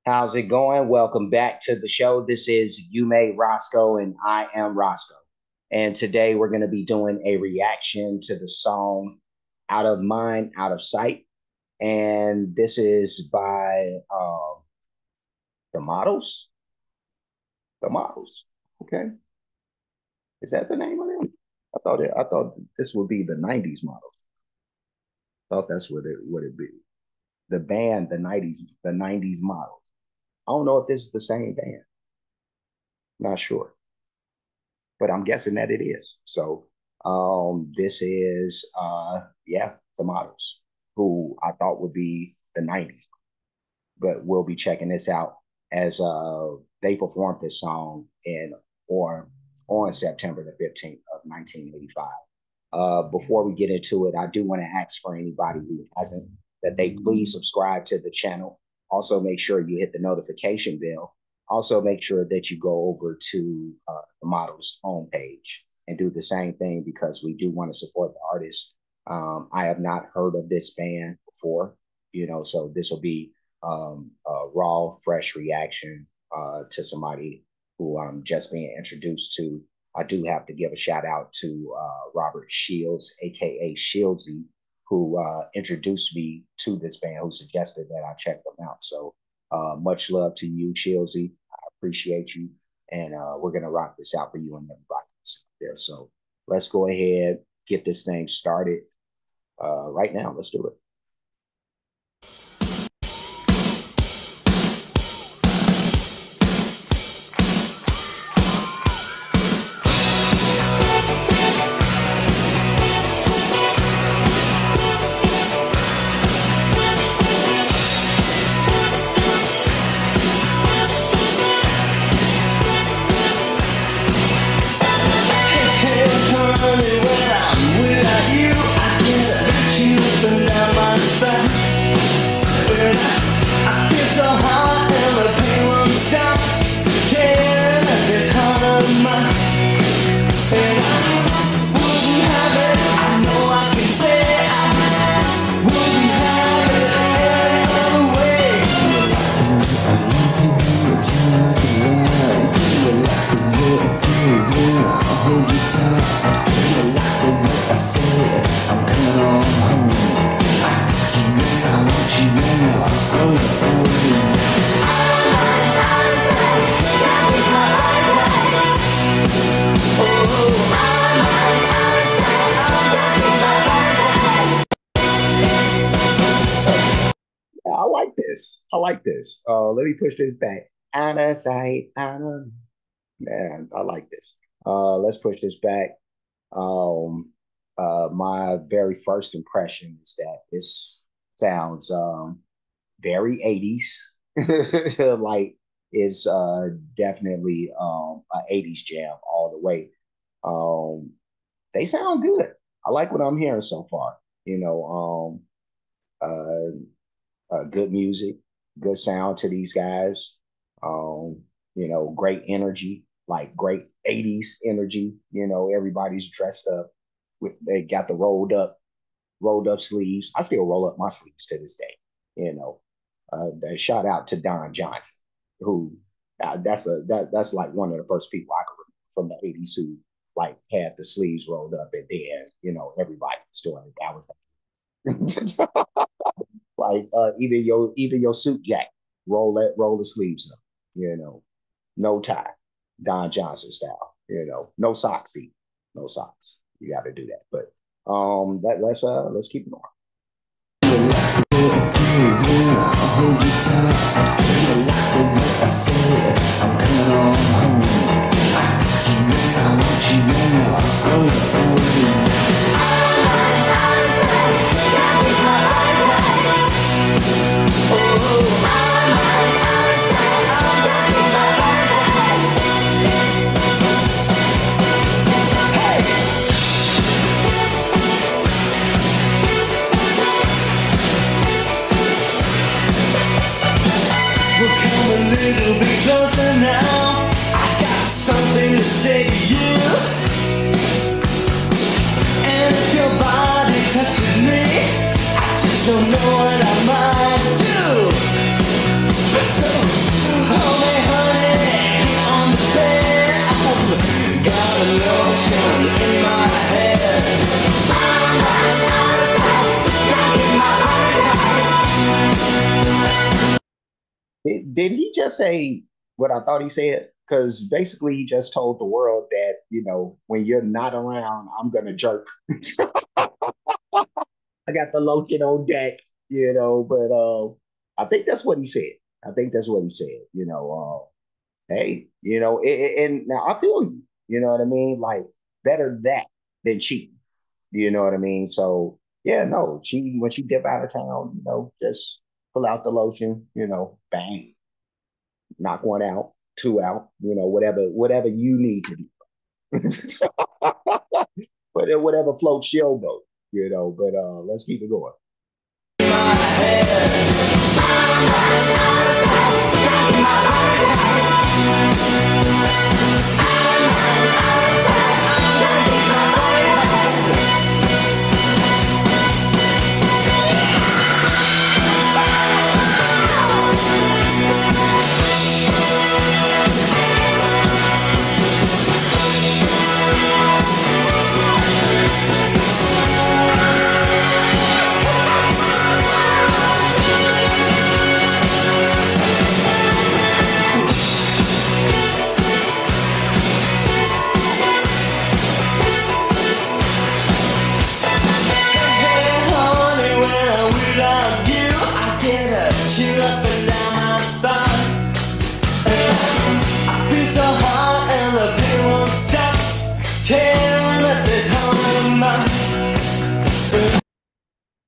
How's it going? Welcome back to the show. This is You May Roscoe, and I am Roscoe. And today we're going to be doing a reaction to the song Out of Mind, Out of Sight. And this is by The Models. The Models. Okay. Is that the name of them? I thought this would be the 90s models. I thought that's what it would be. The band, the 90s models. I don't know if this is the same band. Not sure. But I'm guessing that it is. So this is the models who I thought would be the 90s, but we'll be checking this out as they performed this song in or on September the 15th of 1985. Before we get into it, I do want to ask for anybody who hasn't that they please subscribe to the channel. Also, make sure you hit the notification bell. Also, make sure that you go over to the model's homepage and do the same thing because we do want to support the artist. I have not heard of this band before, so this will be a raw, fresh reaction to somebody who I'm just being introduced to. I do have to give a shout out to Robert Shields, aka Shieldsy, who introduced me to this band, who suggested that I check them out. So much love to you, Shieldsy. I appreciate you, and we're gonna rock this out for you and everybody else out there. So let's go ahead, get this thing started right now. Let's do it. I like this. I like this. Let me push this back. Out of sight, out of man. I like this. Let's push this back. Um, my very first impression is that this sounds very 80s. Like it's definitely an 80s jam all the way. Um, they sound good. I like what I'm hearing so far. You know, good music, good sound to these guys. Um, great energy, like great 80s energy. Everybody's dressed up. They got the rolled up sleeves. I still roll up my sleeves to this day. Shout out to Don Johnson, who that's like one of the first people I could remember from the 80s who like had the sleeves rolled up, and then everybody was doing it. That was like even your suit jacket, roll the sleeves up, no tie, Don Johnson style, no socks, either. No socks. You got to do that. But let's keep it on. Did he just say what I thought he said? Because basically, he just told the world that, when you're not around, I'm going to jerk. I got the lotion on deck, but I think that's what he said. I think that's what he said. Hey, and now I feel you. You know what I mean? Like better that than cheating. You know what I mean? So yeah, no, cheating when you dip out of town, just pull out the lotion, bang, knock one out, two out, whatever you need to do. But whatever floats your boat, but let's keep it going.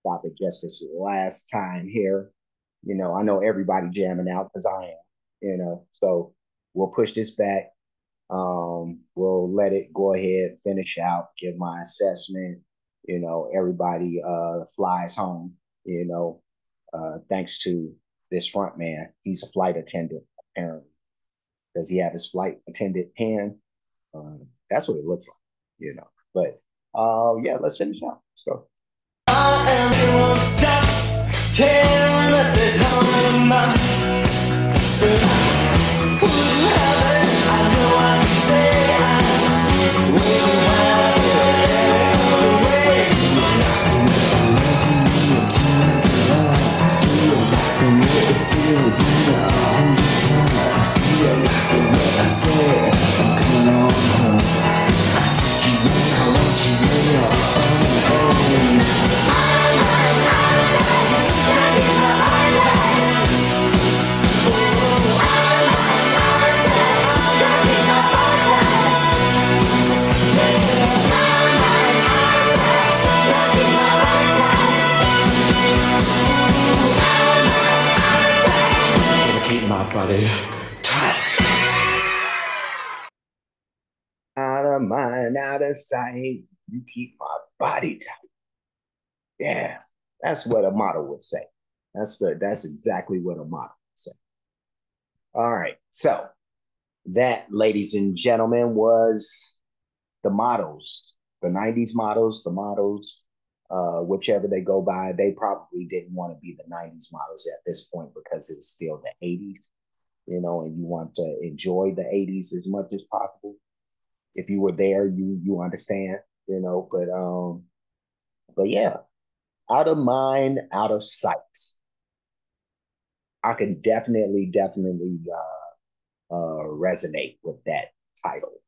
Stop it just this last time here. I know everybody jamming out because I am, so we'll push this back. We'll let it go ahead, finish out, give my assessment. Everybody flies home, thanks to this front man. He's a flight attendant, apparently. Does he have his flight attendant pen? That's what it looks like. But yeah, let's finish out. Let's go. Body tight. Out of mind, out of sight. You keep my body tight. Yeah, that's what a model would say. That's exactly what a model would say. All right, so that, ladies and gentlemen, was the models, the '90s models, the models, whichever they go by. They probably didn't want to be the '90s models at this point because it was still the '80s, and you want to enjoy the '80s as much as possible. If you were there, you understand, but yeah, out of mind, out of sight. I can definitely resonate with that title.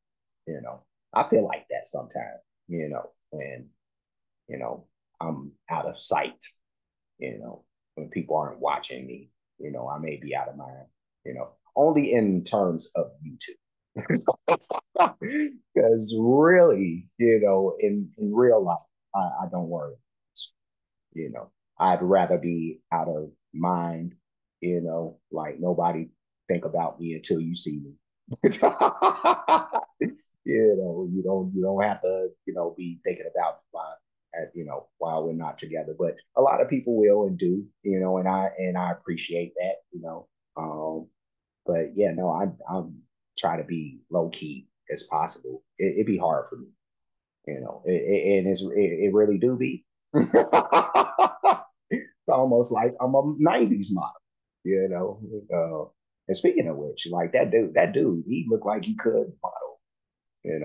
I feel like that sometimes. When you know I'm out of sight. When people aren't watching me. I may be out of mind. Only in terms of YouTube. Because really, in real life, I don't worry. You know, I'd rather be out of mind, like nobody think about me until you see me. You don't have to, be thinking about while we're not together. But a lot of people will and do, and I appreciate that, but yeah, no, I'm try to be low key as possible. It'd be hard for me, and it really do be. It's almost like I'm a '90s model, you know. And speaking of which, like that dude, he looked like he could model, and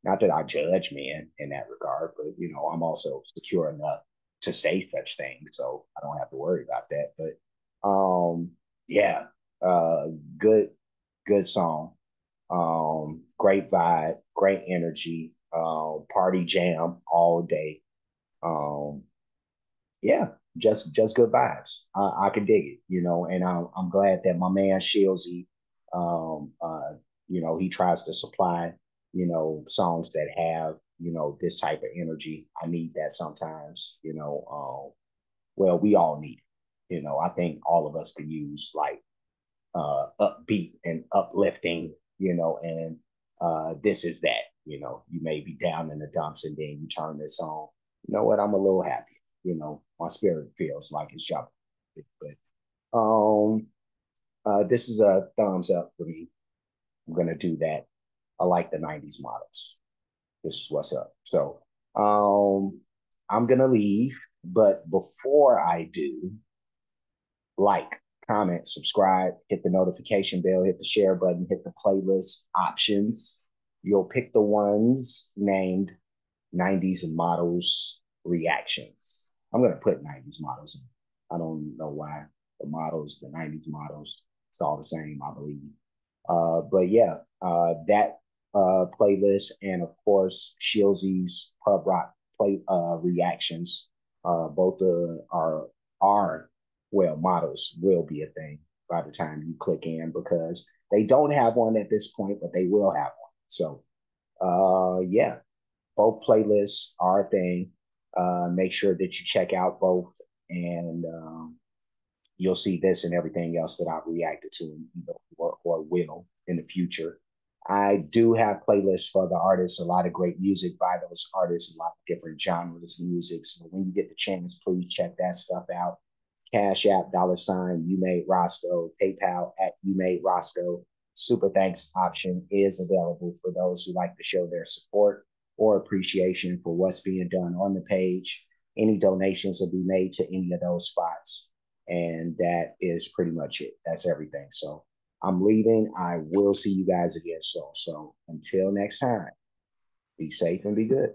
not that I judge men in that regard, but I'm also secure enough to say such things, so I don't have to worry about that. But Yeah, uh, good, good song. Great vibe, great energy. Party jam all day. Um, yeah, just good vibes. I can dig it, and I'm glad that my man Shieldsy, um, uh, he tries to supply, songs that have, this type of energy. I need that sometimes, well, we all need it. I think all of us can use like upbeat and uplifting, and this is that. You may be down in the dumps and then you turn this on. You know what? I'm a little happy. My spirit feels like it's jumping. But this is a thumbs up for me. I'm gonna do that. I like the '90s models. This is what's up. So I'm gonna leave, but before I do, like, comment, subscribe, hit the notification bell, hit the share button, hit the playlist options. You'll pick the ones named '90s models reactions. I'm going to put '90s models in. I don't know why. The models, the '90s models, it's all the same, I believe. But yeah, that playlist, and of course Shieldsy's pub rock play reactions. Both are well, models will be a thing by the time you click in, because they don't have one at this point, but they will have one. So yeah, both playlists are a thing. Make sure that you check out both, and you'll see this and everything else that I've reacted to, or will in the future. I do have playlists for the artists, a lot of great music by those artists, a lot of different genres of music. So when you get the chance, please check that stuff out. Cash App, $ you made Roscoe, PayPal at you made Roscoe. Super thanks option is available for those who like to show their support or appreciation for what's being done on the page. Any donations will be made to any of those spots. And that is pretty much it. That's everything. So I'm leaving. I will see you guys again soon. So until next time, be safe and be good.